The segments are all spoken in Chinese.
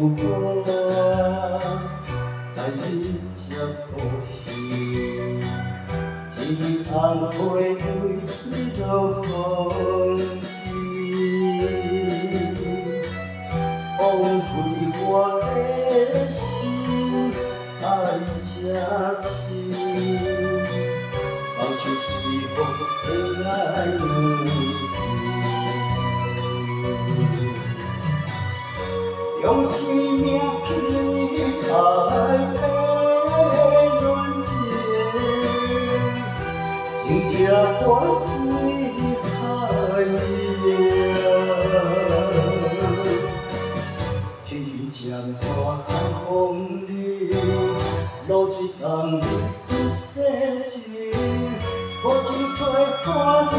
我，带你接好戏，一红玫瑰你都放弃，枉费我的心爱这深，放手随风的爱两用生命去爱的恋情，情寄破碎海洋，天将山风流，路水东流细情，无情吹破你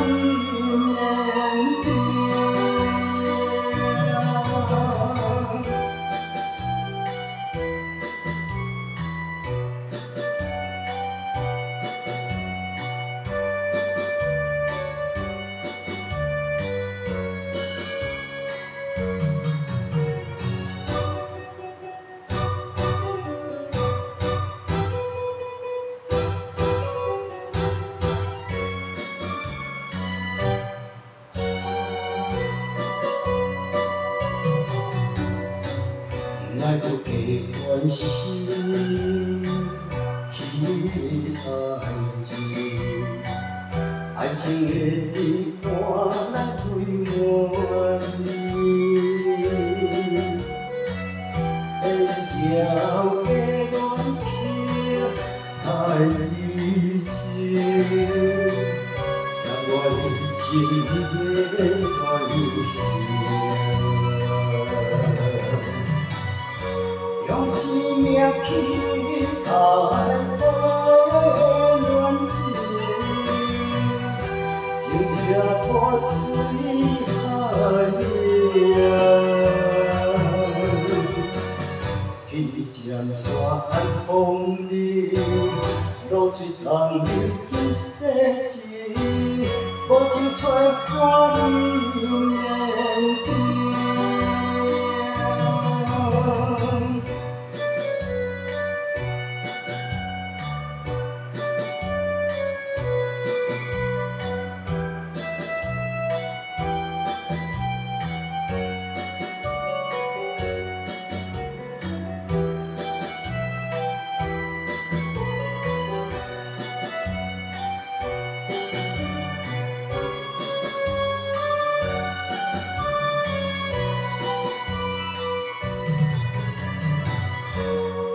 眼睛。爱不给关心，去爱情，爱情的地伴来陪满你，会摇的乱去爱已情，让我的情的用生命去爱的恋情，情寄破碎海洋，天将山风流，路水东流细情，无情吹破你眼睛。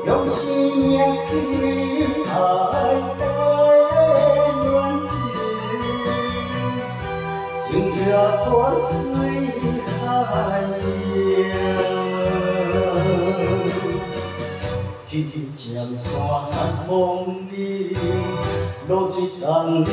用生命去爱的恋情，情寄破碎海洋，天将山风流，路水东流。